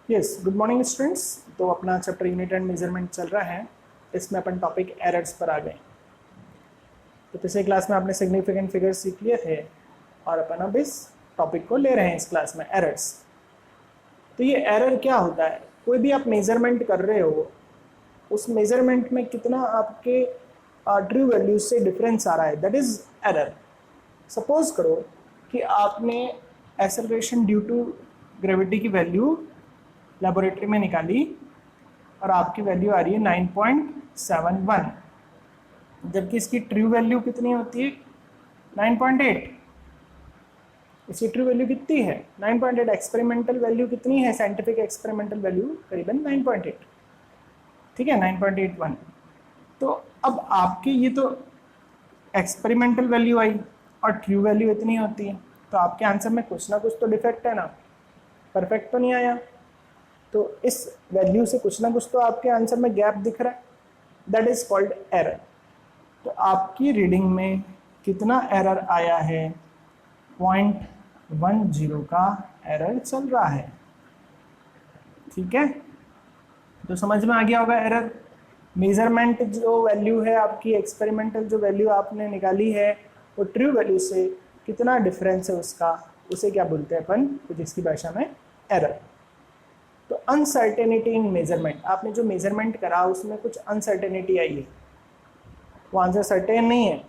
Yes, good morning students. तो अपना chapter unit and measurement चल रहा है। इसमें अपन टॉपिक एरर्स पर आ गए। तो पिछले क्लास में आपने सिग्निफिकेंट फिगर्स सीख लिए थे और अपन अब इस टॉपिक को ले रहे हैं इस क्लास में, एरर्स। तो ये एरर क्या होता है? कोई भी आप मेजरमेंट कर रहे हो, उस मेजरमेंट में कितना आपके ट्रू वैल्यूज से डिफरेंस आ रहा है, दैट इज एरर। सपोज करो कि आपने एक्सेलरेशन ड्यू टू ग्रेविटी की वैल्यू लेबोरेटरी में निकाली और आपकी वैल्यू आ रही है 9.71, जबकि इसकी ट्रू वैल्यू कितनी होती है? 9.8। इसकी ट्रू वैल्यू कितनी है? 9.8। एक्सपेरिमेंटल वैल्यू कितनी है? साइंटिफिक एक्सपेरिमेंटल वैल्यू करीबन 9.8, ठीक है, 9.81। तो अब आपकी ये तो एक्सपेरिमेंटल वैल्यू आई और ट्रू वैल्यू इतनी होती है, तो आपके आंसर में कुछ ना कुछ तो डिफेक्ट है ना, परफेक्ट तो नहीं आया। तो इस वैल्यू से कुछ ना कुछ तो आपके आंसर में गैप दिख रहा है, दैट इज कॉल्ड एरर। तो आपकी रीडिंग में कितना एरर आया है? 0.10 का एरर चल रहा है, ठीक है। तो समझ में आ गया होगा एरर। मेजरमेंट जो वैल्यू है आपकी, एक्सपेरिमेंटल जो वैल्यू आपने निकाली है, वो ट्रू वैल्यू से कितना डिफरेंस है उसका, उसे क्या बोलते हैं अपन फिजिक्स की भाषा में? एरर। तो अनसर्टेनिटी इन मेजरमेंट, आपने जो मेजरमेंट करा उसमें कुछ अनसर्टेनिटी आई है, वो आंसर सर्टेन नहीं है,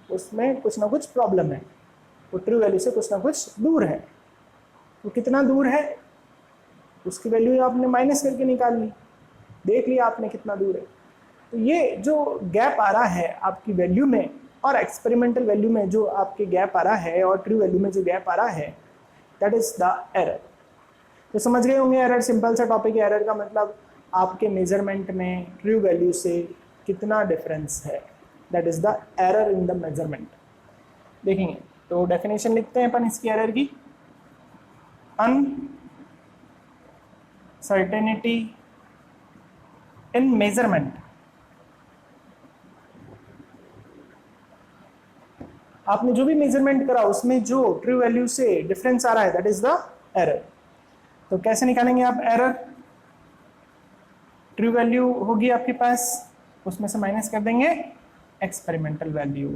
उसमें कुछ ना कुछ प्रॉब्लम है, वो ट्रू वैल्यू से कुछ ना कुछ दूर है। वो कितना दूर है उसकी वैल्यू आपने माइनस करके निकाल ली, देख लिया आपने कितना दूर है। तो ये जो गैप आ रहा है आपकी वैल्यू में और एक्सपेरिमेंटल वैल्यू में, जो आपके गैप आ रहा है और ट्रू वैल्यू में जो गैप आ रहा है, दैट इज द एरर। तो समझ गए होंगे एरर, सिंपल सा टॉपिक है। एरर का मतलब आपके मेजरमेंट में ट्रू वैल्यू से कितना डिफरेंस है, that is the error in the measurement. देखेंगे तो डेफिनेशन लिखते हैं अपन इसकी एरर की। अनसर्टेनिटी इन मेजरमेंट, आपने जो भी मेजरमेंट करा उसमें जो ट्रू वैल्यू से डिफरेंस आ रहा है, दैट इज द एरर। तो कैसे निकालेंगे आप एरर? ट्रू वैल्यू होगी आपके पास, उसमें से माइनस कर देंगे एक्सपेरिमेंटल वैल्यू,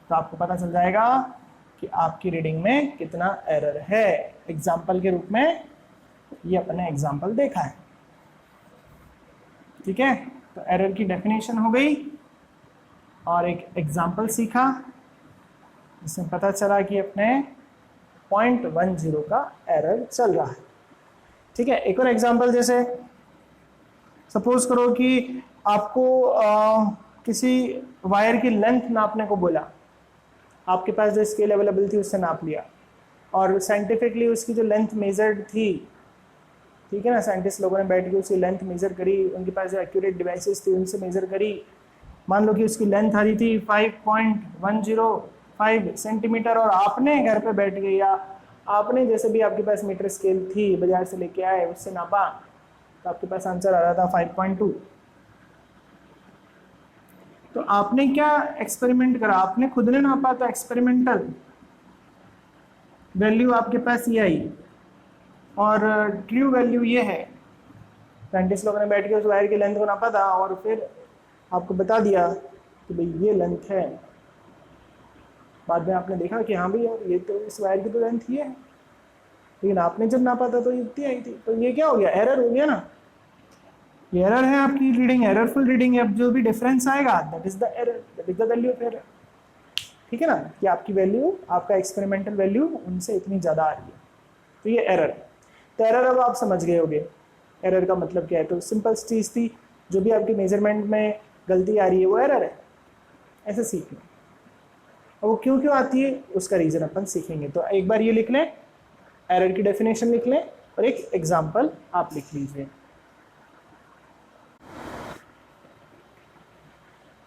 तो आपको पता चल जाएगा कि आपकी रीडिंग में कितना एरर है। एग्जाम्पल के रूप में ये अपने एग्जाम्पल देखा है, ठीक है। तो एरर की डेफिनेशन हो गई और एक एग्जाम्पल सीखा, जिसमें पता चला कि अपने 0.10 का एरर चल रहा है, ठीक है। एक और एग्जाम्पल, जैसे सपोज करो कि आपको किसी वायर की लेंथ नापने को बोला, आपके पास जो स्केल अवेलेबल थी उससे नाप लिया और साइंटिफिकली उसकी जो लेंथ मेजर्ड थी, ठीक है ना, साइंटिस्ट लोगों ने बैठ के उसकी लेंथ मेजर करी, उनके पास जो एक्यूरेट डिवाइसेस थी उनसे मेजर करी। मान लो कि उसकी लेंथ आ रही थी 5.105 सेंटीमीटर और आपने घर पे बैठ गए या आपने जैसे भी आपके पास मीटर स्केल थी बाजार से लेके आए, उससे नापा, तो आपके पास आंसर आ रहा था 5.2। तो आपने क्या एक्सपेरिमेंट करा? आपने खुद ने नापा, तो एक्सपेरिमेंटल वैल्यू आपके पास ये आई और ट्रू वैल्यू ये है। साइंटिस्ट लोगों ने बैठ के उस वायर की लेंथ को नापा था और फिर आपको बता दिया कि भाई ये लेंथ है। बाद में आपने देखा कि हाँ भाई यार ये तो इस वायर की तो लेंथ ये है, लेकिन आपने जब नापा था तो ये इतनी आई थी। तो ये क्या हो गया? एरर हो गया ना। ये एरर है आपकी रीडिंग, एररफुल रीडिंग है। अब जो भी डिफरेंस आएगा, that is the error, that is the value of error, ठीक है ना, कि आपकी वैल्यू, आपका एक्सपेरिमेंटल वैल्यू उनसे इतनी ज़्यादा आ रही है, तो ये एरर है। तो एरर अब आप समझ गए होंगे एरर का मतलब क्या है। तो सिंपल चीज़ थी, जो भी आपकी मेजरमेंट में गलती आ रही है वो एरर है, ऐसे सीख लें। और वो क्यों क्यों आती है उसका रीज़न अपन सीखेंगे। तो एक बार ये लिख लें, एरर की डेफिनेशन लिख लें और एक एग्जाम्पल आप लिख लीजिए।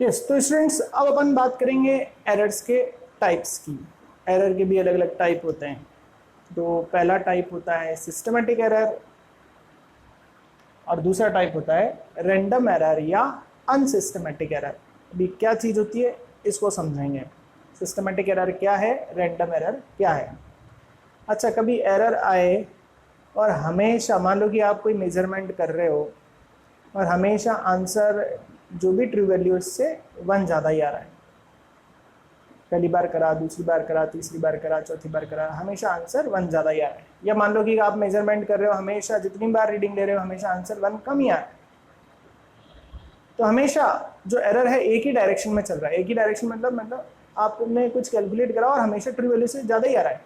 यस, तो स्टूडेंट्स अब अपन बात करेंगे एरर्स के टाइप्स की। एरर के भी अलग अलग टाइप होते हैं। तो पहला टाइप होता है सिस्टमेटिक एरर और दूसरा टाइप होता है रैंडम एरर या अनसिस्टमेटिक एरर। अभी क्या चीज़ होती है इसको समझेंगे। सिस्टमेटिक एरर क्या है, रैंडम एरर क्या है। अच्छा, कभी एरर आए और हमेशा मान लो कि आप कोई मेजरमेंट कर रहे हो और हमेशा आंसर जो भी ट्रू वैल्यू उससे 1 ज़्यादा ही आ रहा है, पहली बार करा, दूसरी बार करा, तीसरी बार करा, चौथी बार करा, हमेशा आंसर 1 ज़्यादा ही आ रहा है। या मान लो कि आप मेजरमेंट कर रहे हो, हमेशा जितनी बार रीडिंग ले रहे हो हमेशा आंसर 1 कम ही आ रहा है, तो हमेशा जो एरर है एक ही डायरेक्शन में चल रहा है। एक ही डायरेक्शन मतलब आपने कुछ कैलकुलेट करा और हमेशा ट्रू वैल्यू से ज़्यादा ही आ रहा है,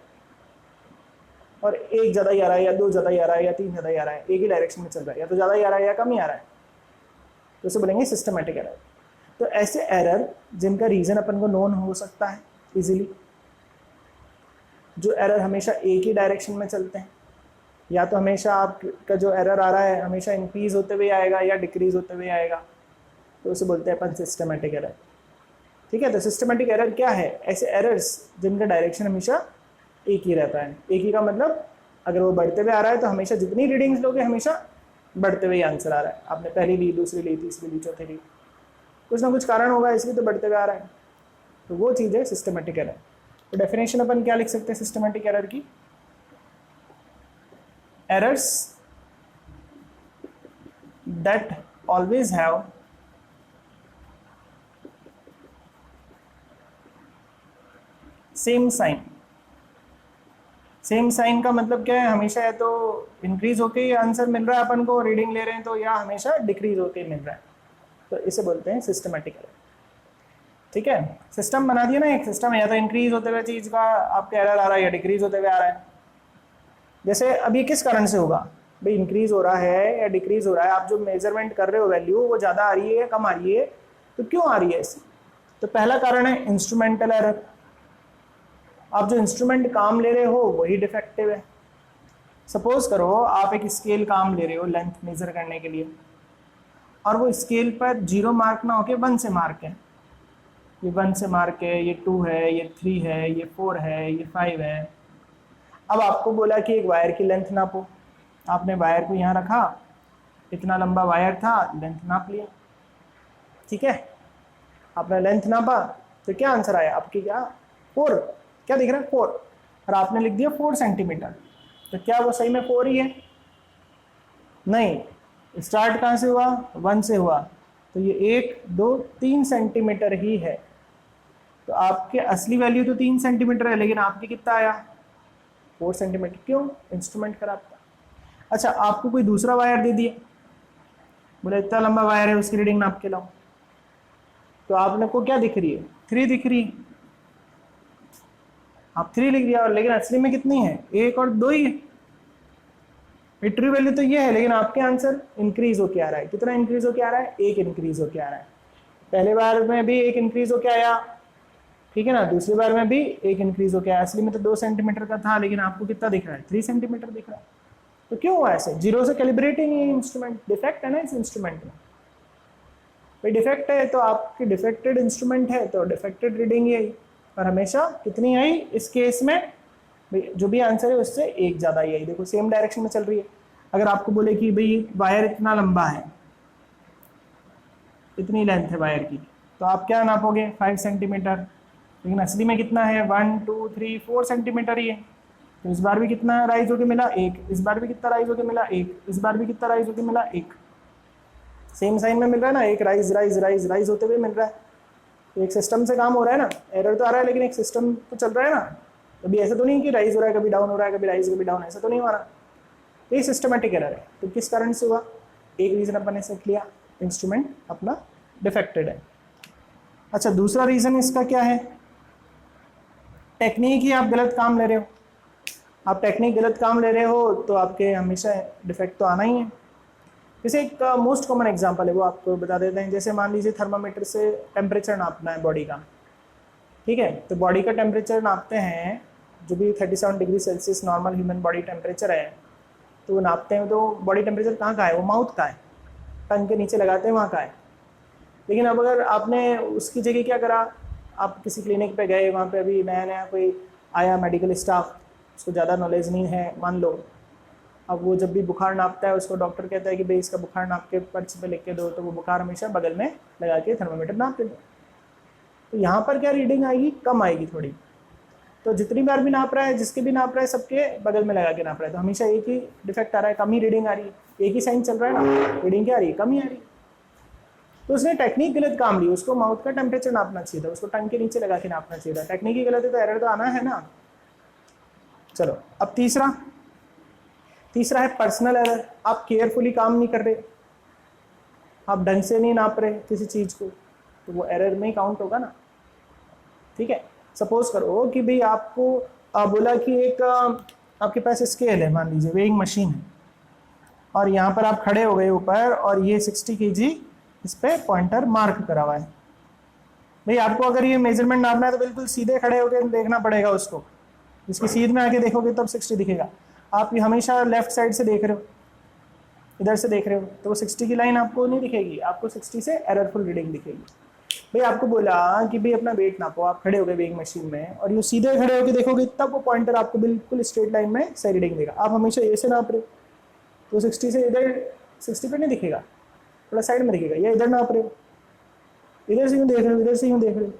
और 1 ज़्यादा ही आ रहा है या 2 ज़्यादा ही आ रहा है या 3 ज़्यादा ही आ रहा है, एक ही डायरेक्शन में चल रहा है, या तो ज़्यादा ही आ रहा है या कम ही आ रहा है, तो उसे बोलेंगे सिस्टमेटिक एरर। तो ऐसे एरर जिनका रीज़न अपन को नोन हो सकता है इजीली, जो एरर हमेशा एक ही डायरेक्शन में चलते हैं, या तो हमेशा आपका जो एरर आ रहा है हमेशा इंक्रीज होते हुए आएगा या डिक्रीज होते हुए आएगा, तो उसे बोलते हैं अपन सिस्टमेटिक एरर। ठीक है, तो सिस्टमेटिक एरर क्या है? ऐसे एरर्स जिनका डायरेक्शन हमेशा एक ही रहता है। एक ही का मतलब अगर वो बढ़ते हुए आ रहा है तो हमेशा जितनी रीडिंग्स लोगे हमेशा बढ़ते हुए आंसर आ रहा है। आपने पहली ली, दूसरी ली, तीसरी ली, चौथी ली, कुछ ना कुछ कारण होगा इसलिए तो बढ़ते हुए आ रहा है, तो वो चीज़ है सिस्टमेटिक एरर। तो डेफिनेशन अपन क्या लिख सकते हैं सिस्टमेटिक एरर की? Errors that always have same sign. Same sign का मतलब क्या है? हमेशा या तो इंक्रीज होके ही आंसर मिल रहा है अपन को, रीडिंग ले रहे हैं तो, या हमेशा डिक्रीज होके मिल रहा है, तो इसे बोलते हैं सिस्टमेटिक एरर। ठीक है, सिस्टम बना दिया ना, एक सिस्टम है, या तो इंक्रीज होते हुए चीज़ का आपका एरर आ रहा है या डिक्रीज होते हुए आ रहा है। जैसे अभी किस कारण से होगा भाई, इंक्रीज हो रहा है या डिक्रीज हो रहा है, आप जो मेजरमेंट कर रहे हो वैल्यू वो ज़्यादा आ रही है या कम आ रही है, तो क्यों आ रही है ऐसी? तो पहला कारण है इंस्ट्रूमेंटल एरर। आप जो इंस्ट्रूमेंट काम ले रहे हो वही डिफेक्टिव है। सपोज करो आप एक स्केल काम ले रहे हो लेंथ मेजर करने के लिए, और वो स्केल पर 0 मार्क ना होके 1 से मार्क है, ये 1 से मार्क है, ये 2 है, ये 3 है, ये 4 है, ये 5 है। अब आपको बोला कि एक वायर की लेंथ नापो, आपने वायर को यहाँ रखा, इतना लंबा वायर था, लेंथ नाप लिया। ठीक है, आपने लेंथ नापा तो क्या आंसर आया आपकी? क्या 4, क्या दिख रहा है 4, और आपने लिख दिया 4 सेंटीमीटर, तो क्या वो सही में 4 ही है? नहीं, स्टार्ट कहाँ से हुआ? 1 से हुआ, तो ये 1 2 3 सेंटीमीटर ही है, तो आपके असली वैल्यू तो 3 सेंटीमीटर है, लेकिन आपके कितना आया? 4 सेंटीमीटर। क्यों? इंस्ट्रूमेंट खराब था। अच्छा, आपको कोई दूसरा वायर दे दिया, बोले इतना लंबा वायर है, उसकी रीडिंग नाप के लाओ, तो आपने को क्या दिख रही है? 3 दिख रही है, आप 3 लिख दिया, और लेकिन असली में कितनी है? 1 और 2 ही है। ट्रू वैल्यू तो ये है, लेकिन आपके आंसर इंक्रीज होके आ रहा है। कितना इंक्रीज होके आ रहा है? 1 इंक्रीज होके आ रहा है। पहले बार में भी 1 इंक्रीज होके आया, ठीक है ना, दूसरी बार में भी 1 इंक्रीज होके आया। असली में तो 2 सेंटीमीटर का था, लेकिन आपको कितना दिख रहा है? 3 सेंटीमीटर दिख रहा है। तो क्यों हुआ ऐसे? 0 से कैलिब्रेटिंग इंस्ट्रूमेंट, डिफेक्ट है ना इस इंस्ट्रूमेंट में। भाई डिफेक्ट है तो आपकी डिफेक्टेड इंस्ट्रूमेंट है तो डिफेक्टेड रीडिंग ही आई, और हमेशा कितनी आई इस केस में? जो भी आंसर है उससे 1 ज़्यादा ही आई। देखो सेम डायरेक्शन में चल रही है। अगर आपको बोले कि भाई वायर इतना लंबा है, इतनी लेंथ है वायर की, तो आप क्या नापोगे? 5 सेंटीमीटर, लेकिन असली में कितना है? 1 2 3 4 सेंटीमीटर ही है। तो इस बार भी कितना राइज होके मिला? 1। इस बार भी कितना राइज होके मिला? 1। इस बार भी कितना राइज होके मिला? 1। सेम साइन में मिल रहा है ना, एक राइज राइज राइज राइज होते हुए मिल रहा है। तो एक सिस्टम से काम हो रहा है ना, एरर तो आ रहा है लेकिन एक सिस्टम तो चल रहा है ना। कभी ऐसा तो नहीं कि राइज हो रहा है कभी डाउन हो रहा है, कभी राइज कभी डाउन, ऐसा तो नहीं हो रहा। तो ये सिस्टमेटिक एरर है। तो किस कारण से हुआ? एक रीजन अपन ने सेट लिया, इंस्ट्रूमेंट अपना डिफेक्टेड है। अच्छा, दूसरा रीजन इसका क्या है? टेक्निक ही आप गलत काम ले रहे हो। आप टेक्निक गलत काम ले रहे हो तो आपके हमेशा डिफेक्ट तो आना ही है। जैसे एक मोस्ट कॉमन एग्जांपल है, वो आपको बता देते हैं। जैसे मान लीजिए थर्मामीटर से टेम्परेचर नापना है बॉडी का, ठीक है, तो बॉडी का टेम्परेचर नापते हैं, जो भी 37 degree Celsius normal human body temperature है, तो वो नापते हैं। तो बॉडी टेम्परेचर कहाँ का है? वो माउथ का है, टंग के नीचे लगाते हैं वहाँ का है। लेकिन अब अगर आपने उसकी जगह क्या करा, आप किसी क्लिनिक पे गए, वहाँ पे अभी नया नया कोई आया मेडिकल स्टाफ, उसको ज़्यादा नॉलेज नहीं है मान लो। अब वो जब भी बुखार नापता है, उसको डॉक्टर कहता है कि भाई इसका बुखार नाप के पर्ची पे लिख के दो, तो वो बुखार हमेशा बगल में लगा के थर्मामीटर नाप के दो। तो यहाँ पर क्या रीडिंग आएगी? कम आएगी थोड़ी। तो जितनी बार भी नाप रहा है, जिसके भी नाप रहा है, सबके बगल में लगा के नाप रहा है, तो हमेशा एक ही डिफेक्ट आ रहा है, कम ही रीडिंग आ रही है, एक ही साइन चल रहा है ना, रीडिंग क्या आ रही है, कम ही आ रही है। तो उसने टेक्निक गलत काम ली, उसको माउथ का टेम्परेचर नापना चाहिए था, उसको टंग के नीचे लगा के नापना चाहिए था। टेक्निक ही गलत है तो एरर तो आना है ना। चलो अब तीसरा है पर्सनल एरर। आप केयरफुली काम नहीं कर रहे, आप ढंग से नहीं नाप रहे किसी चीज को, तो वो एरर में ही काउंट होगा ना। ठीक है, सपोज करो कि भाई आपको बोला कि एक आपके पास स्केल है, मान लीजिए वेइंग मशीन है, और यहाँ पर आप खड़े हो गए ऊपर और ये 60 kg इस पे पॉइंटर मार्क करा हुआ है। भाई आपको अगर ये मेजरमेंट नापना है तो बिल्कुल सीधे खड़े होकर देखना पड़ेगा उसको, इसकी सीध में आके देखोगे तब 60 दिखेगा। आप ये हमेशा लेफ्ट साइड से देख रहे हो, इधर से देख रहे हो, तो वो 60 की लाइन आपको नहीं दिखेगी, आपको 60 से एररफुल रीडिंग दिखेगी। भाई आपको बोला कि भाई अपना वेट नापो, आप खड़े हो गए वेइंग मशीन में और ये सीधे खड़े होकर देखोगे तब वो पॉइंटर आपको बिल्कुल स्ट्रेट लाइन में सही रीडिंग देगा। आप हमेशा ऐसे नाप रहे हो तो 60 से इधर 60 पे नहीं दिखेगा, थोड़ा साइड में दिखेगा, या इधर नाप रहे हो, इधर से यूँ देख रहे हो, इधर से यूँ देख रहे हो।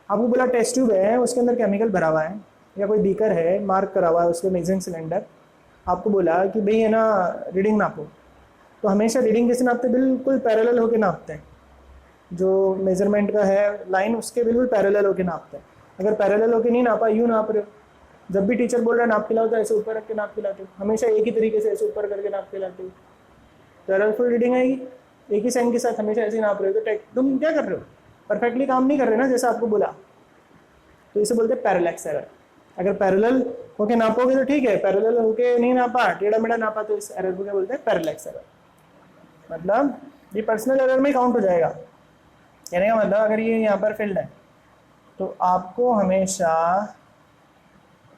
आपको बोला टेस्ट ट्यूब है, उसके अंदर केमिकल भरा हुआ है, या कोई बीकर है मार्क करा हुआ है उसके मेजरिंग सिलेंडर, आपको बोला कि भाई है ना रीडिंग नापो, तो हमेशा रीडिंग कैसे नापते, बिल्कुल पैरेलल होके नापते हैं, जो मेजरमेंट का है लाइन उसके बिल्कुल पैरेलल होके नापते हैं। अगर पैरेलल होके नहीं नापा, यूँ नाप रहे हो, जब भी टीचर बोल रहा है नाप के लाओ तो ऐसे ऊपर रख के नाप के लाते हो, हमेशा एक ही तरीके से ऐसे ऊपर करके नाप के लाते हो, तो एररफुल रीडिंग आएगी। एक ही साइन के साथ हमेशा ऐसे नाप रहे हो तो तुम क्या कर रहे हो, परफेक्टली काम नहीं कर रहे ना जैसा आपको बोला, तो इसे बोलते हैं पैरेलैक्स एरर। अगर पैरेलल होके नापोगे तो ठीक है, पैरेलल होके नहीं नापा, टेढ़ा मेढ़ा नापा, तो इस एरर को क्या बोलते हैं, पैरेलैक्स एरर। मतलब ये पर्सनल एरर में काउंट हो जाएगा। कहने का मतलब अगर ये यहाँ पर फील्ड है तो आपको हमेशा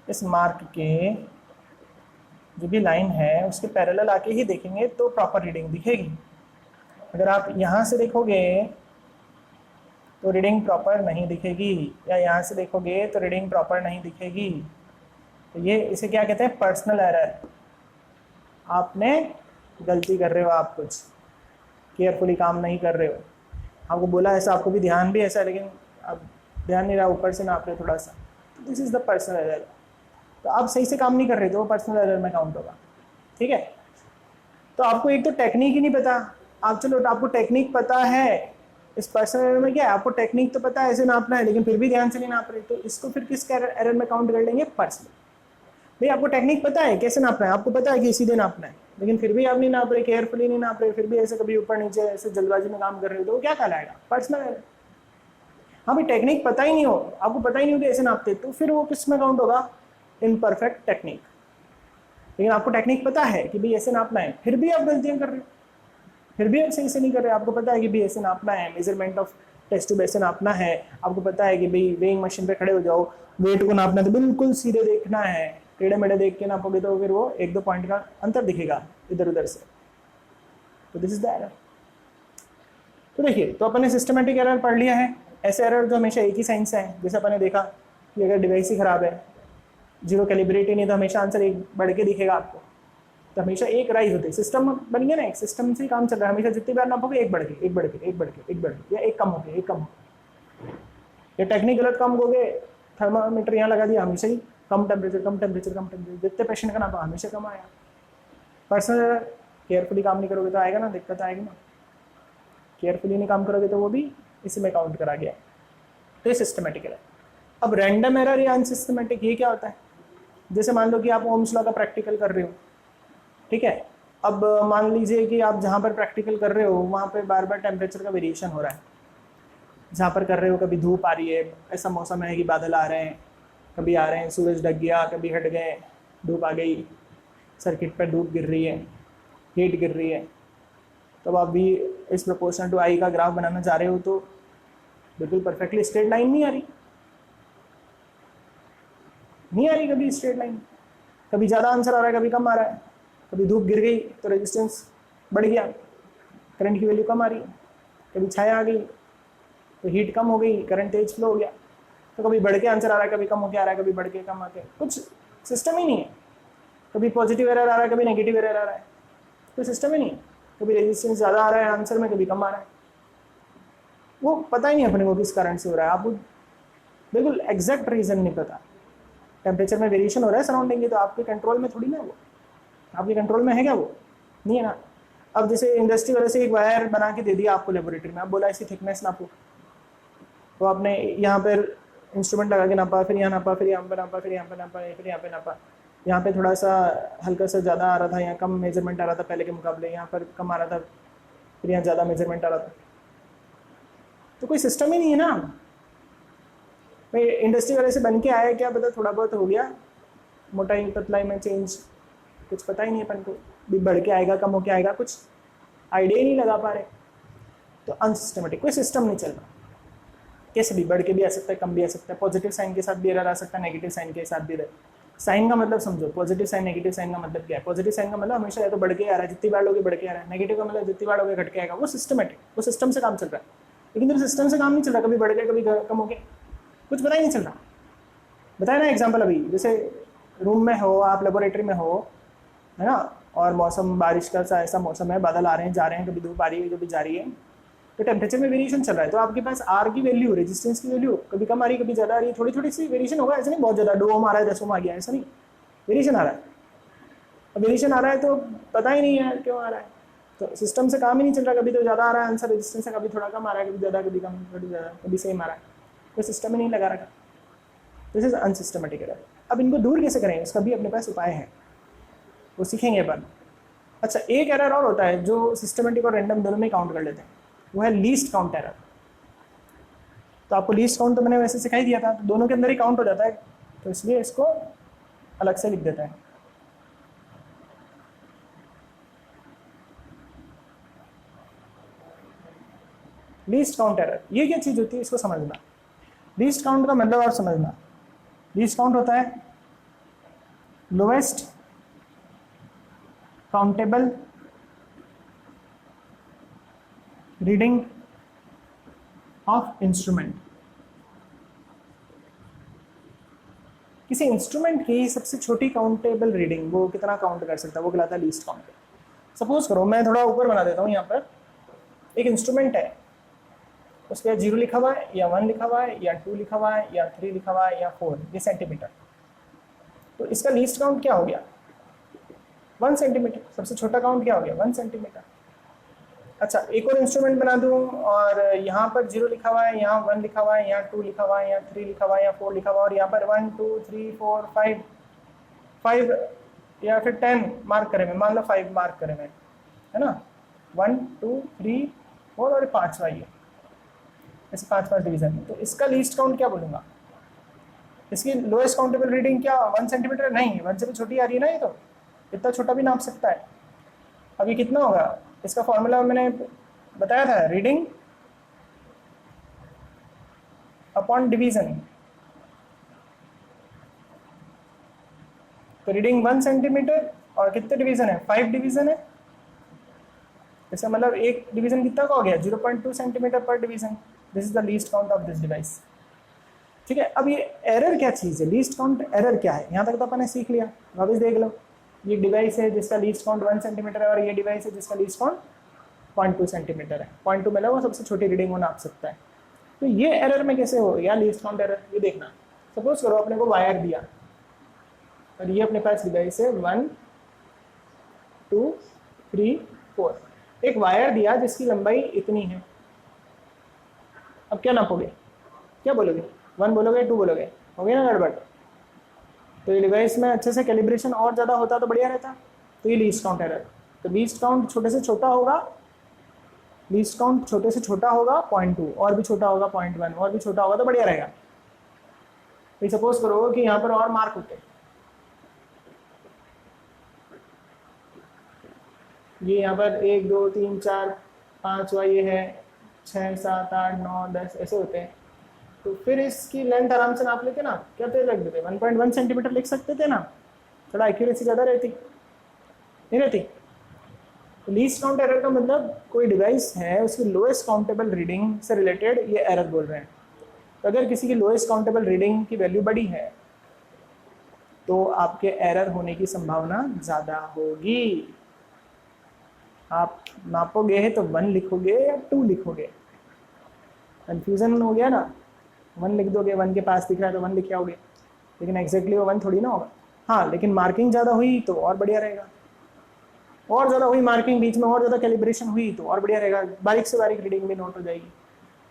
इस मार्क के जो भी लाइन है उसके पैरेलल आके ही देखेंगे तो प्रॉपर रीडिंग दिखेगी। अगर आप यहाँ से देखोगे तो रीडिंग प्रॉपर नहीं दिखेगी, या यहाँ से देखोगे तो रीडिंग प्रॉपर नहीं दिखेगी। तो ये इसे क्या कहते हैं, पर्सनल एरर। आपने गलती कर रहे हो, आप कुछ केयरफुली काम नहीं कर रहे हो, आपको बोला ऐसा, आपको भी ध्यान भी ऐसा है, लेकिन अब ध्यान नहीं रहा, ऊपर से नाप रहे थोड़ा सा, तो this is the personal error. तो आप सही से काम नहीं कर रहे तो वो पर्सनल एरर में काउंट होगा। ठीक है, तो आपको एक तो टेक्निक ही नहीं पता, आप चलो आपको टेक्निक पता है, इस पर्सनल एरर में क्या है, आपको टेक्निक तो पता है ऐसे नापना है, लेकिन फिर भी ध्यान से नहीं नाप रहे, तो इसको फिर किस एरर में काउंट कर लेंगे, पर्सनल। भाई आपको टेक्निक पता है कैसे नापना है, आपको पता है कि सीधे नापना है, लेकिन फिर भी आप नहीं नाप रहे, केयरफुली नहीं नाप रहे, फिर भी ऐसे कभी ऊपर नीचे ऐसे जल्दबाजी में काम कर रहे हो, तो वो क्या कहलाएगा, पर्सनल एरर। हाँ भाई टेक्निक पता ही नहीं हो, आपको पता ही नहीं हो कि ऐसे नापते, तो फिर वो किस में काउंट होगा, इनपरफेक्ट टेक्निक। लेकिन आपको टेक्निक पता है कि भाई ऐसे नापना है, फिर भी आप गलतियां कर रहे हो, फिर भी आप सही से नहीं कर रहे। आपको पता है कि भाई ऐसे नापना है, मेजरमेंट ऑफ टेस्ट ट्यूब ऐसे नापना है, आपको पता है कि भाई वेइंग मशीन पे खड़े हो जाओ, वेट को नापना है तो बिल्कुल सीधे देखना है, टेढ़े मेढ़े देख के नापोगे तो फिर वो 1-2 पॉइंट का अंतर दिखेगा इधर उधर से, तो दिस इज द एरर। तो देखिए, तो अपन ने सिस्टमेटिक एरर पढ़ लिया है। ऐसे एरर जो हमेशा एक ही साइन से है, जैसे अपन ने देखा कि अगर डिवाइस ही खराब है, जीरो कैलिब्रेटेड नहीं, तो हमेशा आंसर एक बढ़ के दिखेगा आपको, तो हमेशा एक राइज होते हैं, सिस्टम बन गया ना, एक सिस्टम से काम चल रहा है, हमेशा जितनी बार नापोगे एक बढ़ के एक बढ़ के एक बढ़ के एक बढ़ के, या एक कम होके एक कम हो। ये टेक्निक गलत काम होगे, थर्मामीटर यहाँ लगा दिया, हमेशा ही कम टेम्परेचर कम टेम्परेचर कम टेम्परेचर, जितने पेशेंट का नापा हमेशा कम आया। पर्सनल एरर, केयरफुली काम नहीं करोगे तो आएगा ना, दिक्कत आएगी ना, केयरफुली नहीं काम करोगे तो वो भी इसी में काउंट करा गया। तो ये सिस्टमेटिक एरर। अब रैंडम एरर या अनसिस्टमेटिक, ये क्या होता है, जैसे मान लो कि आप ओम्स लॉ का प्रैक्टिकल कर रहे हो, ठीक है, अब मान लीजिए कि आप जहाँ पर प्रैक्टिकल कर रहे हो वहाँ पे बार बार टेम्परेचर का वेरिएशन हो रहा है, जहाँ पर कर रहे हो कभी धूप आ रही है, ऐसा मौसम है कि बादल आ रहे हैं, कभी आ रहे हैं, सूरज ढक गया, कभी हट गए, धूप आ गई, सर्किट पर धूप गिर रही है, हीट गिर रही है, तब आप भी इस प्रोपोर्शनल टू आई का ग्राफ बनाना चाह रहे हो तो बिल्कुल परफेक्टली स्ट्रेट लाइन नहीं आ रही, नहीं आ रही कभी स्ट्रेट लाइन, कभी ज़्यादा आंसर आ रहा है, कभी कम आ रहा है, कभी धूप गिर गई तो रेजिस्टेंस बढ़ गया, करंट की वैल्यू कम आ रही है, कभी छाया आ गई तो हीट कम हो गई, करंट तेज फ्लो हो गया, तो कभी बढ़ के आंसर आ रहा है, कभी कम होके आ रहा है, कभी बढ़ के कम आके, कुछ सिस्टम ही नहीं है, कभी पॉजिटिव एरर आ रहा है, कभी नेगेटिव एरर आ रहा है, कोई सिस्टम ही नहीं है, कभी रेजिस्टेंस ज़्यादा आ रहा है आंसर में, कभी कम आ रहा है, वो पता ही नहीं अपने को किस कारण से हो रहा है, आपको बिल्कुल एग्जैक्ट रीज़न नहीं पता, टेम्परेचर में वेरिएशन हो रहा है सराउंडिंग की, तो आपके कंट्रोल में थोड़ी ना वो, आपके कंट्रोल में है क्या वो? नहीं है ना। अब जैसे इंडस्ट्री वाले से एक वायर बना के दे दिया आपको लेबोरेटरी में, आप बोला इसकी थिकनेस नापो, तो आपने यहाँ पर इंस्ट्रूमेंट लगा के नापा, फिर यहाँ नापा, फिर यहाँ पर नापा, फिर यहाँ पर नापा, फिर यहाँ पे नापा, यहाँ पे थोड़ा सा हल्का सा ज़्यादा आ रहा था, यहाँ कम मेजरमेंट आ रहा था पहले के मुकाबले, यहाँ पर कम आ रहा था, फिर यहाँ ज़्यादा मेजरमेंट आ रहा था, तो कोई सिस्टम ही नहीं है ना। भाई इंडस्ट्री वाले से बन के आया, क्या पता थोड़ा बहुत हो गया मोटाई पतलाई में चेंज, कुछ पता ही नहीं अपन को, भी बढ़ के आएगा कम होके आएगा, कुछ आइडिया ही नहीं लगा पा रहे। तो अनसिस्टमेटिक, कोई सिस्टम नहीं चल रहा, कैसे भी बढ़ के भी आ सकता है, कम भी आ सकता है, पॉजिटिव साइन के साथ भी एरर आ सकता है, नेगेटिव साइन के साथ भी एरर। साइन का मतलब समझो, पॉजिटिव साइन नेगेटिव साइन का मतलब क्या है? पॉजिटिव साइन का मतलब हमेशा या तो बढ़ के आ रहा है, जितनी बार लोगे बढ़ के आ रहा है, नेगेटिव का मतलब जितनी बार लोगे घट के आएगा, वो सिस्टमेटिक, वो सिस्टम से काम चल रहा है। लेकिन जब सिस्टम से काम नहीं चल रहा, कभी बढ़ गया कभी कम हो गया, कुछ पता ही नहीं चल रहा। बताया ना एग्जाम्पल, अभी जैसे रूम में हो आप, लेबोरेटरी में हो, है ना, और मौसम बारिश का सा ऐसा मौसम है, बादल आ रहे हैं जा रहे हैं, कभी धूप आ रही है कभी जा रही है, तो टेम्परेचर में वेरिएशन चल रहा है, तो आपके पास आर की वैल्यू, रेजिस्टेंस की वैल्यू कभी कम आ रही है कभी ज़्यादा आ रही है, थोड़ी थोड़ी सी वेरिएशन होगा, ऐसा नहीं बहुत ज़्यादा 2 ओम आ रहा है 10 ओम आ गया, ऐसा नहीं, वेरिएशन आ रहा है। अब वेरिएशन आ रहा है तो पता ही नहीं है क्यों आ रहा है, तो सिस्टम से काम ही नहीं चल रहा, कभी तो ज़्यादा आ रहा है आंसर रेजिस्टेंस से, कभी थोड़ा कम आ रहा है, कभी ज़्यादा कभी कम, कभी ज़्यादा कभी सेम आ रहा है, तो सिस्टम ही नहीं लगा रखा। This is unsystematic error. अब इनको दूर कैसे करें, इसका भी अपने पास उपाय है, वो सीखेंगे अपन। अच्छा, एक एरर और होता है जो सिस्टमेटिक और रैंडम दोनों में काउंट कर लेते हैं, वो है लीस्ट काउंट एरर। तो आपको लीस्ट काउंट तो मैंने वैसे सिखाई दिया था, तो दोनों के अंदर ही काउंट हो जाता है, तो इसलिए इसको अलग से लिख देता है। लीस्ट काउंट एरर, ये क्या चीज होती है इसको समझना। लीस्ट काउंट का मतलब आप समझना, लीस्ट काउंट होता है lowest countable reading of instrument. किसी इंस्ट्रूमेंट की सबसे छोटी काउंटेबल रीडिंग, वो कितना काउंट कर सकता है, वो कहलाता है लीस्ट काउंट। सपोज करो, मैं थोड़ा ऊपर बना देता हूँ, यहाँ पर एक इंस्ट्रूमेंट है, उस पर 0 लिखा हुआ है या 1 लिखा हुआ है या 2 लिखा हुआ है या 3 लिखा हुआ है या 4, ये सेंटीमीटर, तो इसका लीस्ट काउंट क्या हो गया? 1 सेंटीमीटर। सबसे छोटा काउंट क्या हो गया? 1 सेंटीमीटर। अच्छा, एक और इंस्ट्रूमेंट बना दूं और यहाँ पर 0 लिखा हुआ है, यहाँ 1 लिखा हुआ है, यहाँ 2 लिखा हुआ है, यहाँ 3 लिखा हुआ है, यहाँ 4 लिखा हुआ है, और यहाँ पर 1 2 3 4 5 या फिर 10 मार्क करे हुए, मान लो 5 मार्क करे हुए, है ना, 1 2 3 4 और 5वां ये, ऐसे 5 डिवीजन में। तो इसका लीस्ट काउंट क्या बोलूँगा? इसकी लोएस्ट काउंटेबल रीडिंग क्या 1 सेंटीमीटर? नहीं, 1 से भी छोटी आ रही है ना, ये तो इतना छोटा भी नाप सकता है। अब ये कितना होगा? इसका फॉर्मूला मैंने बताया था, रीडिंग अपॉन डिवीजन। तो रीडिंग 1 सेंटीमीटर और कितने डिवीजन है? 5 डिवीजन है, इसका मतलब एक डिवीजन कितना का हो गया? 0.2 सेंटीमीटर पर division. This is the least count of this device. ठीक है, अब ये एरर क्या चीज़ है, लीस्ट काउंट एरर क्या है, यहाँ तक तो अपन ने सीख लिया। वापस देख लो, ये डिवाइस है जिसका लीस्ट काउंट 1 सेंटीमीटर है, और ये डिवाइस है जिसका लीस्ट काउंट 0.2 सेंटीमीटर है। 0.2 मतलब वो सबसे छोटी रीडिंग वो नाप सकता है। तो ये एरर में कैसे हो या लीस्ट काउंट एरर, ये देखना। सपोज करो अपने को वायर दिया और ये अपने पास डिवाइस है 1 2 3 4, एक वायर दिया जिसकी लंबाई इतनी है। अब क्या नापोगे, क्या बोलोगे? 1 बोलोगे 2 बोलोगे, हो गया ना गड़बड़। तो ये डिवाइस में अच्छे से कैलिब्रेशन और ज़्यादा होता तो बढ़िया रहता। तो ये लीस्ट काउंट एरर। तो लीस्ट काउंट छोटे से छोटा होगा, लीस्ट काउंट छोटे से छोटा होगा 0.2, और भी छोटा होगा 0.1, और भी छोटा होगा तो बढ़िया रहेगा। तो सपोज करो कि यहाँ पर और मार्क होते, ये यहाँ पर 1 2 3 4 5 ये है, 6 7 8 9 10 ऐसे होते हैं। तो फिर इसकी लेंथ आराम से नाप लेते ना, क्या तेज रख देते, 1.1 सेंटीमीटर लिख सकते थे ना, थोड़ा एक्यूरेसी ज़्यादा रहती, नहीं रहती। तो लीस्ट काउंट एरर का मतलब कोई डिवाइस है उसकी लोएस्ट काउंटेबल रीडिंग से रिलेटेड ये एरर बोल रहे हैं। तो अगर किसी की लोएस्ट काउंटेबल रीडिंग की वैल्यू बड़ी है तो आपके एरर होने की संभावना ज़्यादा होगी। आप नापोगे तो 1 लिखोगे या 2 लिखोगे, कन्फ्यूज़न हो गया ना। 1 लिख दोगे, 1 के पास दिख रहा है तो 1 लिख आओगे, लेकिन एग्जैक्टली वो 1 थोड़ी ना होगा। हाँ, लेकिन मार्किंग ज़्यादा हुई तो और बढ़िया रहेगा, और ज़्यादा हुई मार्किंग, बीच में और ज़्यादा कैलिब्रेशन हुई तो और बढ़िया रहेगा, बारीक से बारीक रीडिंग भी नोट हो जाएगी।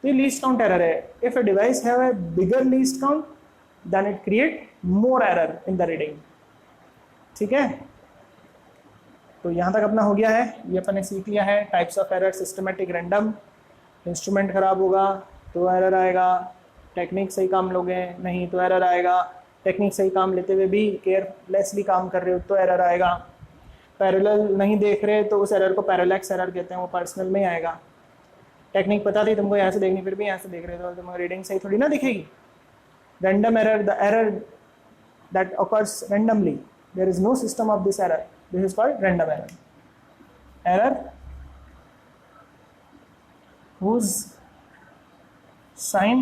तो ये लीस्ट काउंट एरर है। If a device have a bigger least count then it create more error in the reading. ठीक है, तो यहाँ तक अपना हो गया है, ये अपन ने सीख लिया है types of error, systematic, random. Instrument खराब होगा तो एरर आएगा, टेक्निक सही काम लोगे नहीं तो एरर आएगा, टेक्निक सही काम लेते हुए भी केयरलेसली काम कर रहे हो तो एरर आएगा, पैरेलल नहीं देख रहे तो उस एरर को पैरेलैक्स एरर कहते हैं, वो पर्सनल में ही आएगा। टेक्निक पता थी तुमको यहाँ से देखनी, फिर भी यहाँ से देख रहे हो, तुम्हारी रीडिंग सही थोड़ी ना दिखेगी। Random error, the error that occurs randomly, there is no system of this error, this is called random error. Error whose sign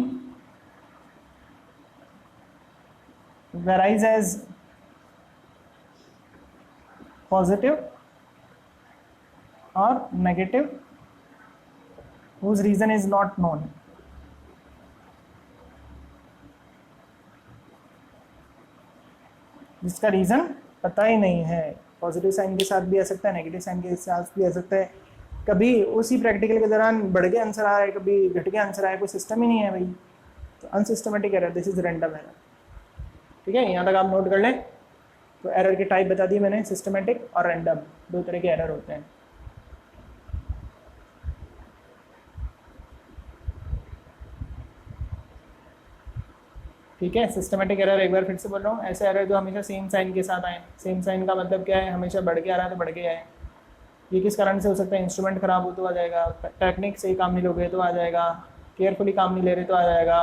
varies as positive or negative, whose reason is not known. जिसका reason पता ही नहीं है, positive sign के साथ भी आ सकता है, negative sign के साथ भी आ सकता है, कभी उसी प्रैक्टिकल के दौरान बढ़ के आंसर आ रहा है, कभी घट के आंसर आया, कोई सिस्टम ही नहीं है भाई। तो unsystematic error, this is random error. ठीक है, यहाँ तक आप नोट कर लें। तो एरर के टाइप बता दिए मैंने, सिस्टमेटिक और रैंडम, 2 तरह के एरर होते हैं। ठीक है, सिस्टमेटिक एरर एक बार फिर से बोल रहा हूँ, ऐसे एरर जो हमेशा सेम साइन के साथ आए। सेम साइन का मतलब क्या है, हमेशा बढ़ के आ रहा है तो बढ़ के आए। ये किस कारण से हो सकता है, इंस्ट्रूमेंट खराब हो तो आ जाएगा, टेक्निक सही काम नहीं लोगे तो आ जाएगा, केयरफुली काम नहीं ले रहे तो आ जाएगा,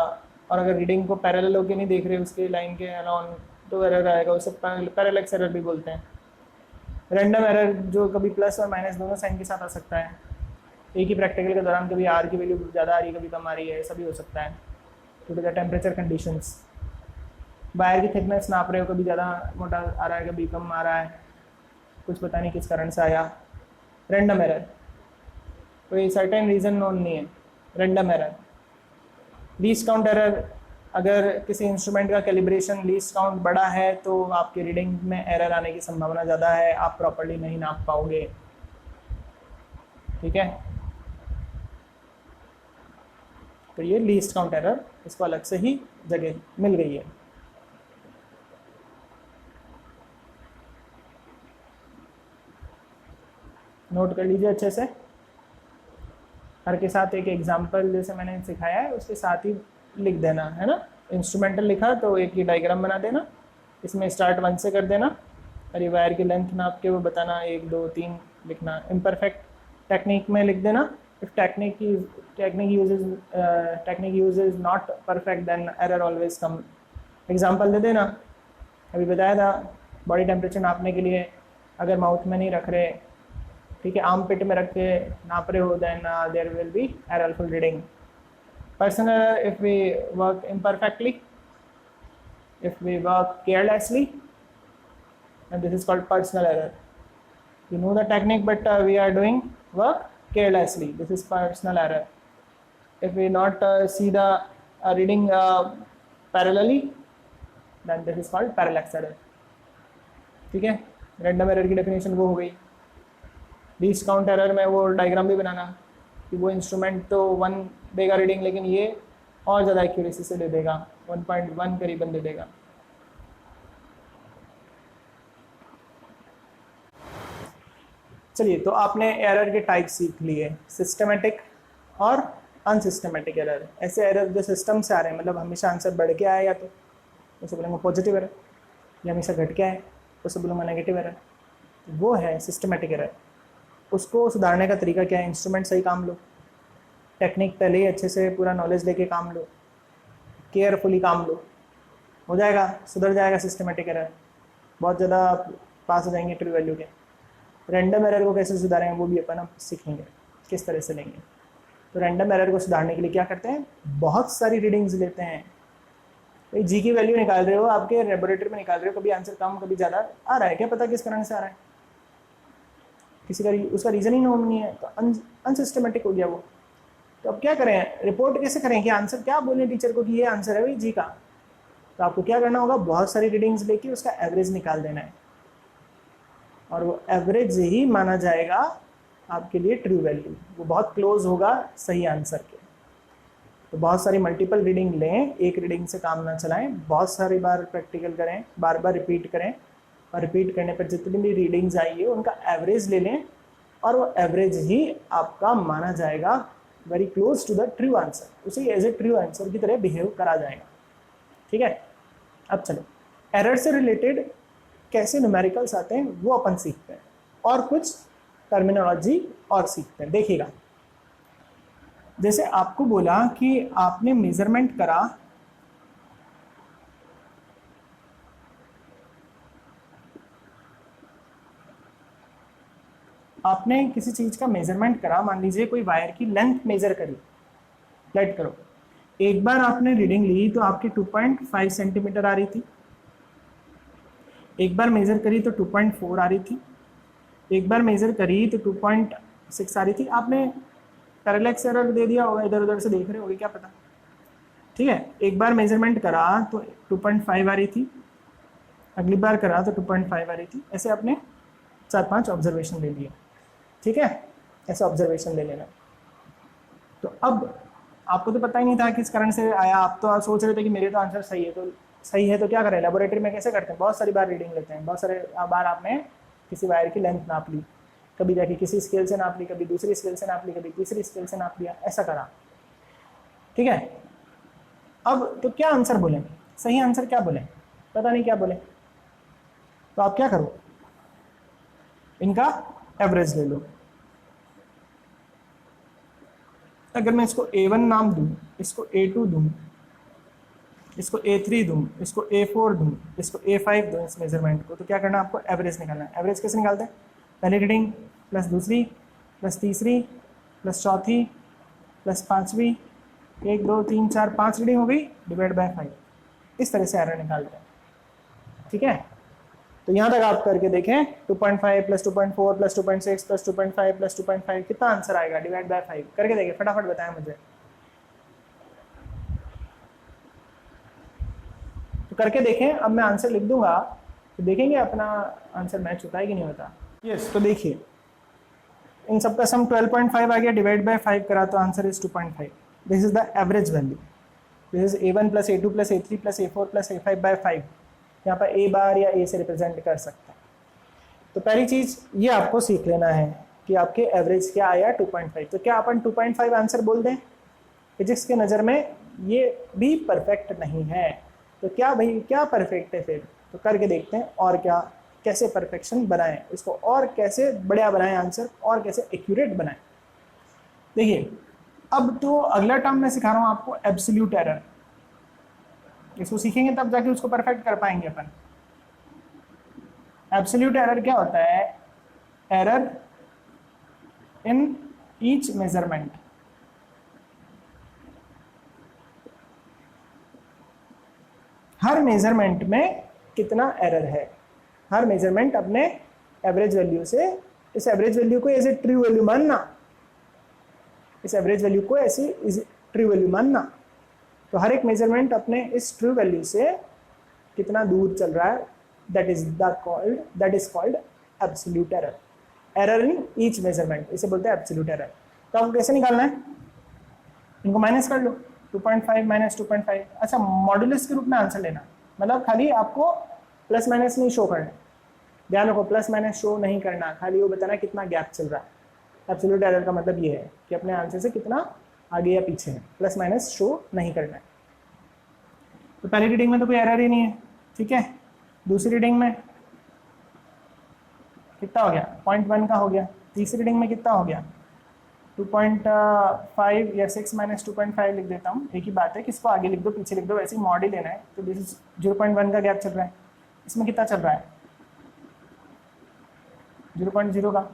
और अगर रीडिंग को पैरेलल होकर नहीं देख रहे उसके लाइन के अलॉन तो एरर आएगा, उसे पैरेलैक्स एरर भी बोलते हैं। रैंडम एरर जो कभी प्लस और माइनस दोनों साइन के साथ आ सकता है, एक ही प्रैक्टिकल के दौरान कभी आर की वैल्यू ज़्यादा आ रही है कभी कम आ रही है, ऐसा भी हो सकता है। To the temperature conditions, wire की थिकनेस नाप रहे हो, कभी ज़्यादा मोटा आ रहा है कभी कम आ रहा है, कुछ पता नहीं किस कारण से आया। रैंडम एरर, कोई सर्टेन रीज़न नोन नहीं है, random error. Least count error, अगर किसी इंस्ट्रूमेंट का कैलिब्रेशन लीस्ट काउंट बड़ा है तो आपकी रीडिंग में एरर आने की संभावना ज़्यादा है, आप प्रॉपर्ली नहीं नाप पाओगे। ठीक है, तो ये लीस्ट काउंट एरर, इसको अलग से ही जगह मिल गई है। नोट कर लीजिए अच्छे से, हर के साथ एक एग्जांपल जैसे मैंने सिखाया है उसके साथ ही लिख देना है ना। इंस्ट्रूमेंटल लिखा तो एक ही डायग्राम बना देना, इसमें स्टार्ट 1 से कर देना, और ये वायर की लेंथ नाप के वो बताना 1 2 3 लिखना। इम्परफेक्ट टेक्निक में लिख देना, if technique use is not perfect then error always come. Example दे देना, अभी बताया था बॉडी टेम्परेचर नापने के लिए अगर माउथ में नहीं रख रहे, ठीक है, आर्म पिट में रख के नाप रहे हो, then there will be errorful reading. Personal, if we work imperfectly, if we work carelessly, and this is called personal error. You know the technique but we are doing work carelessly, this is personal error. If we not see the reading parallelly, then this is called parallax error. ठीक है, random error की definition वो हो गई। Least count error में वो diagram भी बनाना कि वो इंस्ट्रूमेंट तो 1 देगा रीडिंग, लेकिन ये और ज़्यादा एक्यूरेसी से दे देगा, 1.1 करीबन दे देगा। चलिए, तो आपने एरर के टाइप सीख लिए, सिस्टमेटिक और अनसिस्टमेटिक एरर। ऐसे एरर जो सिस्टम से आ रहे हैं, मतलब हमेशा आंसर बढ़ के आए, या तो उसे बोलेंगे पॉजिटिव एरर, या हमेशा घट के आए उसे बोलूँगा नेगेटिव एरर, वो है सिस्टमेटिक एरर। उसको सुधारने का तरीका क्या है, इंस्ट्रूमेंट सही काम लो, टेक्निक पहले ही अच्छे से पूरा नॉलेज लेके काम लो, केयरफुली काम लो, हो जाएगा, सुधर जाएगा सिस्टमेटिक एरर, बहुत ज़्यादा पास हो जाएंगे ट्रू वैल्यू के। रैंडम एरर को कैसे सुधारेंगे वो भी अपन अब सीखेंगे, किस तरह से लेंगे। तो रैंडम एरर को सुधारने के लिए क्या करते हैं, बहुत सारी रीडिंग्स लेते हैं। भाई जी की वैल्यू निकाल रहे हो, आपके लेबोरेटरी में निकाल रहे हो, कभी आंसर कम कभी ज़्यादा आ रहा है, क्या पता किस कारण से आ रहा है, किसी का उसका रीज़न ही नोन नहीं है, तो अनसिस्टमेटिक हो गया वो। तो अब क्या करें, रिपोर्ट कैसे करें कि आंसर क्या बोले टीचर को कि ये आंसर है भाई जी का, तो आपको क्या करना होगा, बहुत सारी रीडिंग्स लेके उसका एवरेज निकाल देना है, और वो एवरेज ही माना जाएगा आपके लिए ट्रू वैल्यू, वो बहुत क्लोज होगा सही आंसर के। तो बहुत सारी मल्टीपल रीडिंग लें, एक रीडिंग से काम ना चलाएं, बहुत सारी बार प्रैक्टिकल करें, बार बार रिपीट करें, और रिपीट करने पर जितनी भी रीडिंग्स आई है उनका एवरेज ले लें, और वो एवरेज ही आपका माना जाएगा very close to the true answer, उसे एज ए ट्रू आंसर की तरह बिहेव करा जाएगा। ठीक है, अब चलो एरर से रिलेटेड कैसे न्यूमेरिकल्स आते हैं वो अपन सीखते हैं, और कुछ टर्मिनोलॉजी और सीखते हैं। देखिएगा, जैसे आपको बोला कि आपने मेजरमेंट करा आपने किसी चीज का मेजरमेंट करा, मान लीजिए कोई वायर की लेंथ मेजर करी, लेट करो, एक बार आपने रीडिंग ली तो आपकी 2.5 सेंटीमीटर आ रही थी, एक बार मेजर करी तो 2.4 आ रही थी, एक बार मेजर करी तो 2.6 आ रही थी। आपने पैरेलैक्स एरर दे दिया होगा, इधर उधर से देख रहे होगे, क्या पता। ठीक है, एक बार मेजरमेंट करा तो 2.5 आ रही थी, अगली बार करा तो 2.5 आ रही थी, ऐसे आपने 4-5 ऑब्जर्वेशन ले लिए। ठीक है, ऐसे ऑब्जर्वेशन ले लेना। तो अब आपको तो पता ही नहीं था किस कारण से आया, आप तो सोच रहे थे कि मेरे तो आंसर सही है, तो सही है तो क्या करें, लेबोरेटरी में कैसे करते हैं, बहुत सारी बार रीडिंग लेते हैं, बहुत सारे बार आपने किसी वायर की लेंथ नाप ली, कभी जाके किसी स्केल से नाप ली, कभी दूसरी स्केल से नाप ली, कभी तीसरी स्केल से नाप लिया, ऐसा करा। ठीक है, अब तो क्या आंसर बोलें, सही आंसर क्या बोलें, पता नहीं क्या बोले, तो आप क्या करो, इनका एवरेज ले लो। अगर मैं इसको A1 नाम दूं, इसको A2 दूं, इसको A3 दूं, इसको A4 दूं, इसको A5 दूं, इस मेजरमेंट को, तो क्या करना है, आपको एवरेज निकालना है। एवरेज कैसे निकालते हैं, पहली रीडिंग प्लस दूसरी प्लस तीसरी प्लस चौथी प्लस पांचवी, 1 2 3 4 5 रीडिंग हो गई, डिवाइड बाय 5, इस तरह से एरर निकालते हैं। ठीक है, तो यहाँ तक आप करके देखें, 2.5 प्लस 2.4 प्लस 2.6 प्लस 2.5 प्लस 2.5 कितना आंसर आएगा, डिवाइड बाय 5 करके देखें, फटाफट बताएं मुझे। तो करके देखें, अब मैं आंसर लिख दूंगा, तो देखेंगे अपना आंसर मैच होता है कि नहीं होता। यस, तो देखिए इन सबका सम 12.5 आ गया, डिवाइड बाय 5 करा तो answer is 2.5। This is the average value, this is A1 plus A2 plus A3 plus A4 plus A5 by 5। यहाँ पर A बार या A से रिप्रेजेंट कर सकते हैं। तो पहली चीज ये आपको सीख लेना है कि आपके एवरेज क्या आया, 2.5। तो क्या अपन 2.5 आंसर बोल दें, फिजिक्स के नज़र में ये भी परफेक्ट नहीं है, तो क्या भाई क्या परफेक्ट है फिर, तो करके देखते हैं, और क्या कैसे परफेक्शन बनाएं इसको, और कैसे बढ़िया बनाएं आंसर, और कैसे एक्यूरेट बनाएं। देखिए, अब तो अगला टर्म मैं सिखा रहा हूँ आपको, एब्सोल्यूट एरर। इसको सीखेंगे तब जाके उसको परफेक्ट कर पाएंगे अपन। एब्सोल्यूट एरर क्या होता है, error in each measurement. Her measurement में कितना एरर है, हर मेजरमेंट अपने एवरेज वैल्यू से, इस एवरेज वैल्यू को एज ए ट्रू वैल्यू मानना, इस एवरेज वैल्यू को ऐसे ट्रू वैल्यू मानना। तो हर एक मेजरमेंट अपने इस ट्रू वैल्यू से कितना दूर चल रहा है, that is called absolute error. Error in each measurement, इसे बोलते हैं एब्सोल्यूट एरर। तो आपको कैसे निकालना है, इनको माइनस कर लो, 2.5 माइनस 2.5। अच्छा, मॉड्यूलस के रूप में आंसर लेना, मतलब खाली आपको प्लस माइनस नहीं शो करना, ध्यान रखो, प्लस माइनस शो नहीं करना, खाली वो बताना कितना गैप चल रहा है। एब्सोल्यूट एरर का मतलब ये है कि अपने आंसर से कितना आगे या पीछे है, प्लस माइनस शो नहीं करना है। तो पहली रीडिंग में तो कोई एरर ही नहीं है, ठीक है। दूसरी रीडिंग में कितना हो गया, 0.1 का हो गया। तीसरी रीडिंग में कितना हो गया, 2.5 या 6 माइनस 2.5 लिख देता हूँ, एक ही बात है, किसको आगे लिख दो पीछे लिख दो, वैसे ही मॉड ही लेना है। तो दिस इज 0.1 का गैप चल रहा है, इसमें कितना चल रहा है, 0.0 का।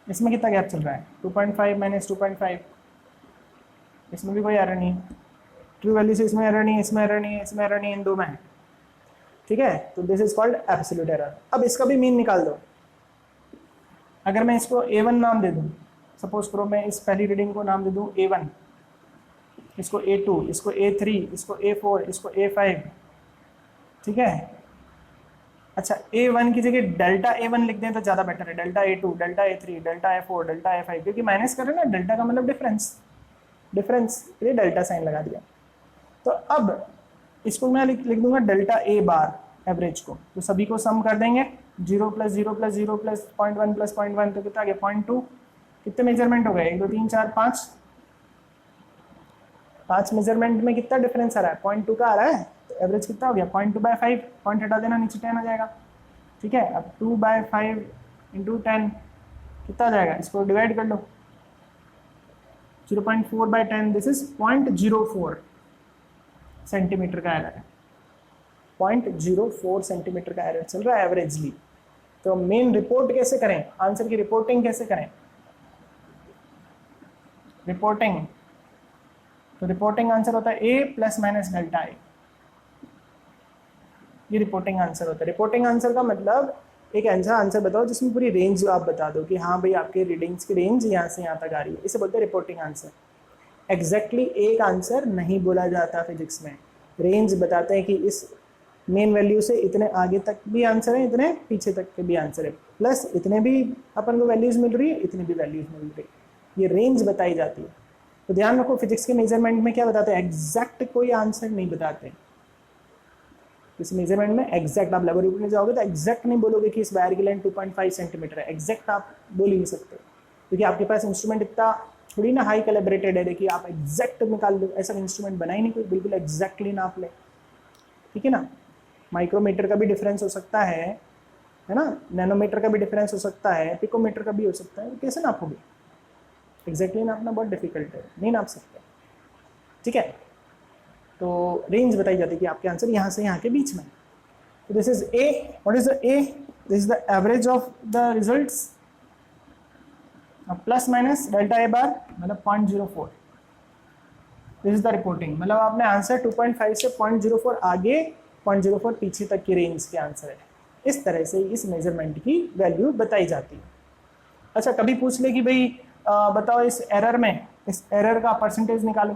इसमें कितना गैप चल रहा है, 2.5 माइनस 2.5, इसमें भी कोई एरर नहीं है। ट्रू वैल्यू से इसमें एरर नहीं है, इसमें एरर नहीं है, इसमें एरर नहीं है, इन दो में है, ठीक है। तो this is called absolute error. अब इसका भी मीन निकाल दो। अगर मैं इसको A1 नाम दे दूं, सपोज करो मैं इस पहली रीडिंग को नाम दे दूं A1, इसको A2, इसको A3, इसको A4, इसको A5, ठीक है। अच्छा A1 की जगह डेल्टा A1 लिख दें तो ज़्यादा बेटर है, delta A2, delta A3, delta A4, delta A5, क्योंकि माइनस कर रहे हैं ना, डेल्टा का मतलब डिफरेंस, डिफरेंस के लिए डेल्टा साइन लगा दिया। तो अब इसको मैं लिख दूंगा डेल्टा A बार एवरेज को, तो सभी को सम कर देंगे, 0 प्लस 0 प्लस 0 प्लस 0.1 प्लस 0.1, तो कितना आ गया 0.2। कितने मेजरमेंट हो गए, 1 2 3 4 5, 5 मेजरमेंट में कितना डिफरेंस आ रहा है, 0.2 का आ रहा है, तो एवरेज कितना हो गया 0.2/5, पॉइंट हटा देना, नीचे 10 आ जाएगा, ठीक है। अब 2/5 इंटू 10 कितना आ जाएगा, इसको डिवाइड कर लो, 0.4/10, दिस इज 0.04 सेंटीमीटर का एरर है, 0.04 सेंटीमीटर का एरर चल रहा है एवरेजली। तो मेन रिपोर्ट कैसे करें, आंसर की रिपोर्टिंग कैसे करें, रिपोर्टिंग, तो रिपोर्टिंग आंसर होता है A plus minus delta A, ये रिपोर्टिंग आंसर होता है। रिपोर्टिंग आंसर का मतलब एक ऐसा आंसर बताओ जिसमें पूरी रेंज आप बता दो कि हाँ भाई आपके रीडिंग्स की रेंज यहाँ से यहाँ तक आ रही है, इसे बोलते हैं रिपोर्टिंग आंसर। एग्जैक्टली एक आंसर नहीं बोला जाता फिजिक्स में, रेंज बताते हैं कि इस मेन वैल्यू से इतने आगे तक भी आंसर है, इतने पीछे तक के भी आंसर है, प्लस इतने भी अपन को वैल्यूज मिल रही है, इतनी भी वैल्यूज मिल रही है, ये रेंज बताई जाती है। तो ध्यान रखो फिजिक्स के मेजरमेंट में क्या बताते हैं, एग्जैक्ट कोई आंसर नहीं बताते। इस मेजरमेंट में एग्जैक्ट, आप लेबोरेटरी में जाओगे तो एग्जैक्ट नहीं बोलोगे कि इस वायर की लेंथ 2.5 सेंटीमीटर है, एग्जैक्ट आप बोल ही नहीं सकते, क्योंकि आपके पास इंस्ट्रूमेंट इतना थोड़ी ना हाई कैलिब्रेटेड है देखिए आप एग्जैक्ट निकाल लो, ऐसा इंस्ट्रूमेंट बना ही नहीं कोई बिल्कुल एग्जैक्टली नाप ले, ठीक है ना। माइक्रोमीटर का भी डिफरेंस हो सकता है ना, नैनोमीटर का भी डिफरेंस हो सकता है, पिकोमीटर का भी हो सकता है, कैसे नापोगे, एग्जैक्टली नापना बहुत डिफिकल्ट है, नहीं नाप सकते, ठीक है। तो रेंज बताई जाती है कि आपके आंसर यहाँ से यहाँ के बीच में। तो this is A, what is the A, this is the average of the results, plus minus delta A बार मतलब 0.04, दिस इज द रिपोर्टिंग, मतलब आपने आंसर 2.5 से 0.04 आगे 0.04 पीछे तक की रेंज के आंसर है। इस तरह से इस मेजरमेंट की वैल्यू बताई जाती है। अच्छा कभी पूछ ले कि भाई बताओ इस एरर में, इस एरर का परसेंटेज निकालो,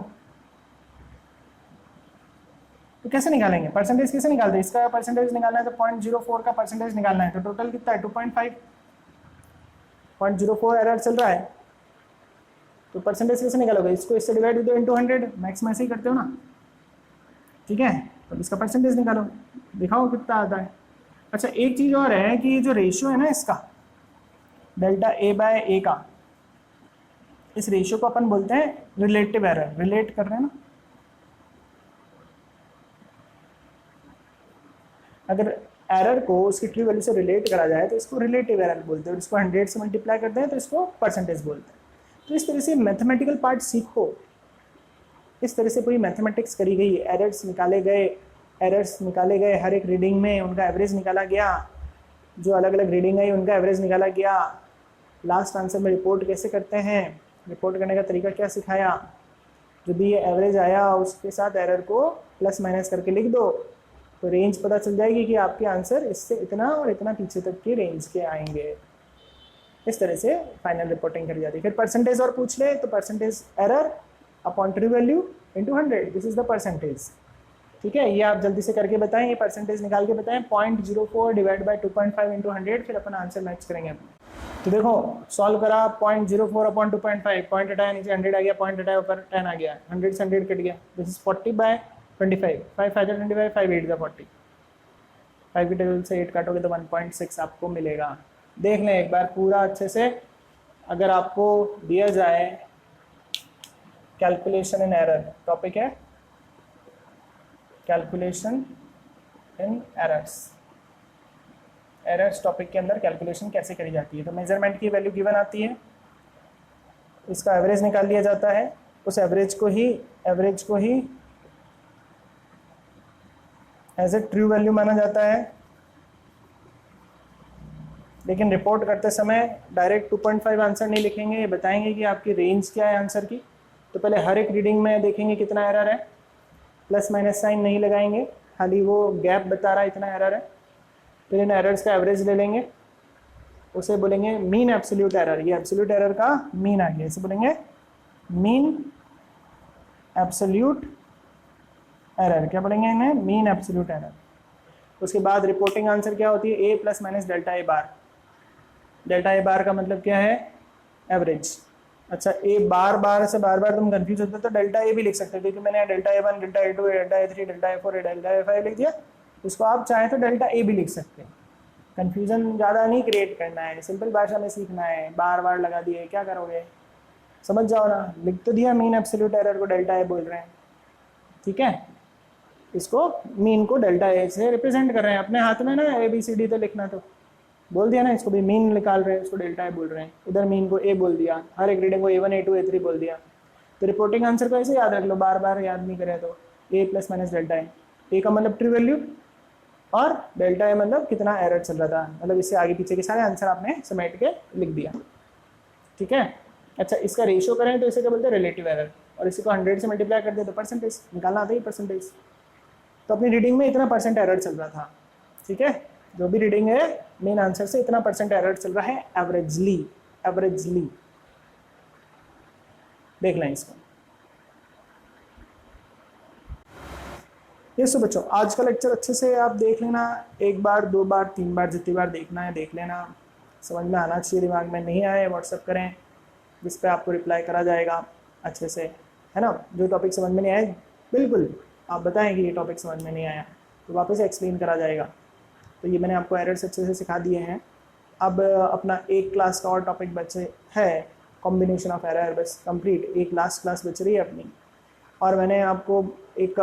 तो कैसे निकालेंगे, परसेंटेज कैसे निकालते हैं, इसका परसेंटेज निकालना है तो 0.04 का परसेंटेज निकालना है, तो टोटल कितना है 2.5, 0.04 एरर चल रहा है, तो परसेंटेज कैसे निकालोगे, इसको इससे डिवाइड दो इंटू 100, मैक्स में ऐसे ही करते हो ना, ठीक है। तो इसका परसेंटेज निकालो, दिखाओ कितना आता है। अच्छा एक चीज़ और है कि जो रेशियो है ना इसका डेल्टा A/A का, इस रेशियो को अपन बोलते हैं रिलेटिव एरर, रिलेट कर रहे हैं ना, अगर एरर को उसकी ट्रू वैल्यू से रिलेट करा जाए तो इसको रिलेटिव एरर बोलते हैं, और इसको 100 से मल्टीप्लाई करते हैं तो इसको परसेंटेज बोलते हैं। तो इस तरह से मैथमेटिकल पार्ट सीखो, इस तरह से पूरी मैथमेटिक्स करी गई, एरर्स निकाले गए, हर एक रीडिंग में उनका एवरेज निकाला गया, जो अलग अलग रीडिंग आई उनका एवरेज निकाला गया, लास्ट आंसर में रिपोर्ट कैसे करते हैं, रिपोर्ट करने का तरीका क्या सिखाया, जो भी ये एवरेज आया उसके साथ एरर को प्लस माइनस करके लिख दो, तो रेंज पता चल जाएगी कि आपके आंसर इससे इतना और इतना पीछे तक के रेंज के आएंगे। इस तरह से फाइनल रिपोर्टिंग करी जाती है। फिर परसेंटेज और पूछ ले तो percentage error upon true value into 100, this is the percentage, ठीक है। ये आप जल्दी से करके बताएं, ये परसेंटेज निकाल के बताएं, 0.04 डिवाइड बाई 2.5 इंटू 100, फिर अपन आंसर मैच करेंगे। तो देखो सॉल्व करा, 0.04 अपॉन 2.5, पॉइंट हटाया नीचे 100 आ गया, पॉइंट हटाया ऊपर 10 आ गया, 100 से 100 कट गया, दिस इज 40/25, 5 5 25, 5 8 40, 5 की टेबल से 8 काटोगे तो 1.6 आपको मिलेगा। देख लें एक बार पूरा अच्छे से, अगर आपको दिया जाए कैलकुलेशन इन एरर, टॉपिक है कैलकुलेशन इन एरर्स टॉपिक के अंदर कैलकुलेशन कैसे करी जाती है। तो मेजरमेंट की वैल्यू गिवन आती है, इसका एवरेज निकाल लिया जाता है, उस एवरेज को ही एज ए ट्रू वैल्यू माना जाता है, लेकिन रिपोर्ट करते समय डायरेक्ट 2.5 आंसर नहीं लिखेंगे, ये बताएंगे कि आपकी रेंज क्या है आंसर की। तो पहले हर एक रीडिंग में देखेंगे कितना एरर है, प्लस माइनस साइन नहीं लगाएंगे, खाली वो गैप बता रहा है इतना एरर है। फिर इन एरर्स का एवरेज ले लेंगे, उसे बोलेंगे मीन एब्सोल्यूट एरर, ये एब्सोल्यूट एरर का मीन आ गया, इसे बोलेंगे मीन एब्सोल्यूट एरर, क्या पढ़ेंगे इन्हें, मीन एब्सोल्यूट एरर। उसके बाद रिपोर्टिंग आंसर क्या होती है, ए plus minus delta A bar. Delta A बार का मतलब क्या है, एवरेज। अच्छा, ए बार बार से बार बार तुम कंफ्यूज होते हो तो डेल्टा ए भी लिख सकते हो, क्योंकि मैंने delta A one, delta A two, delta A three, delta A four, delta A five लिख दिया। उसको आप चाहें तो डेल्टा ए भी लिख सकते हैं। कंफ्यूजन ज़्यादा नहीं क्रिएट करना है, सिंपल भाषा में सीखना है। बार बार लगा दिए क्या करोगे, समझ जाओ ना। लिख तो दिया मीन एब्सोल्यूट एरर को डेल्टा ए बोल रहे हैं, ठीक है। इसको मीन को डेल्टा ए से रिप्रेजेंट कर रहे हैं, अपने हाथ में ना ए बी सी डी तो लिखना, तो बोल दिया ना, इसको भी मीन निकाल रहे हैं, इसको डेल्टा ए बोल रहे हैं। इधर मीन को ए बोल दिया, हर एक रीडिंग को A one, A two, A three बोल दिया। तो रिपोर्टिंग आंसर को ऐसे याद रख लो, बार बार याद नहीं करें तो। ए प्लस माइनस डेल्टा ए का मतलब ट्रू वैल्यू, और डेल्टा ए मतलब कितना एरर चल रहा था, मतलब इससे आगे पीछे के सारे आंसर आपने समेट के लिख दिया, ठीक है। अच्छा, इसका रेशियो करें तो इसे क्या बोलते हैं, रिलेटिव एरर। और इसी को 100 से मल्टीप्लाई कर दे तो परसेंटेज निकालना आता ही, परसेंटेज। तो अपनी रीडिंग में इतना परसेंट एरर चल रहा था, ठीक है। जो भी रीडिंग है मेन आंसर से इतना परसेंट एरर चल रहा है एवरेजली, एवरेजली। देख लें इसको। ये सो बच्चों, आज का लेक्चर अच्छे से आप देख लेना, एक बार, दो बार, तीन बार, जितनी बार देखना है देख लेना। समझ में आना चाहिए, दिमाग में नहीं आए व्हाट्सएप करें, जिस पे आपको रिप्लाई करा जाएगा अच्छे से, है ना। जो टॉपिक समझ में नहीं आए बिल्कुल आप बताएं कि ये टॉपिक समझ में नहीं आया, तो वापस एक्सप्लेन करा जाएगा। तो ये मैंने आपको एरर्स अच्छे से सिखा दिए हैं। अब अपना एक क्लास का और टॉपिक बचे है, कॉम्बिनेशन ऑफ एरर, बस कंप्लीट एक लास्ट क्लास बच रही है अपनी। और मैंने आपको एक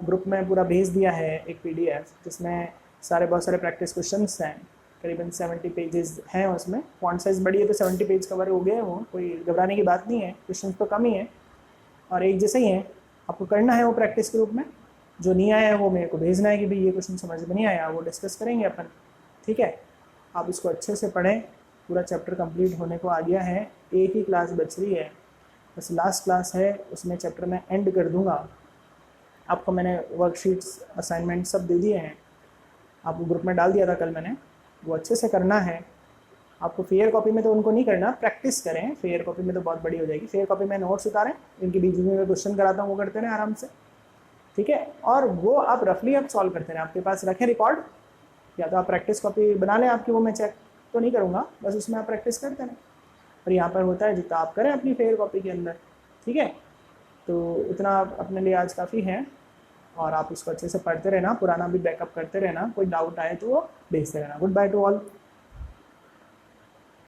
ग्रुप में पूरा भेज दिया है एक PDF, जिसमें बहुत सारे प्रैक्टिस क्वेश्चंस हैं, करीबन 70 पेजेस हैं उसमें। फॉन्ट साइज बड़ी है तो 70 पेज कवर हो गए, वो कोई घबराने की बात नहीं है, क्वेश्चंस तो कम ही है और एक जैसे ही हैं। आपको करना है वो प्रैक्टिस के रूप में, जो नहीं आया है वो मेरे को भेजना है कि भाई ये क्वेश्चन समझ में नहीं आया, वो डिस्कस करेंगे अपन, ठीक है। आप इसको अच्छे से पढ़ें, पूरा चैप्टर कंप्लीट होने को आ गया है, एक ही क्लास बच रही है, बस लास्ट क्लास है, उसमें चैप्टर में एंड कर दूंगा। आपको मैंने वर्कशीट्स, असाइनमेंट सब दे दिए हैं, आपको ग्रुप में डाल दिया था कल मैंने, वो अच्छे से करना है। आपको फेयर कॉपी में तो उनको नहीं करना, प्रैक्टिस करें, फेयर कॉपी में तो बहुत बड़ी हो जाएगी। फेयर कॉपी में नोट्स उतारें, इनके बीच में क्वेश्चन कराता हूँ वो करते रहें आराम से, ठीक है। और वो आप रफली आप सॉल्व करते रहें, आपके पास रखें रिकॉर्ड, या तो आप प्रैक्टिस कॉपी बना लें आपकी, वो मैं चेक तो नहीं करूँगा, बस उसमें आप प्रैक्टिस करते रहें। और यहाँ पर होता है जितना आप करें अपनी फेयर कॉपी के अंदर, ठीक है। तो इतना अपने लिए आज काफ़ी है, और आप उसको अच्छे से पढ़ते रहना, पुराना भी बैकअप करते रहना, कोई डाउट आए तो वो भेजते रहना। Good by two all.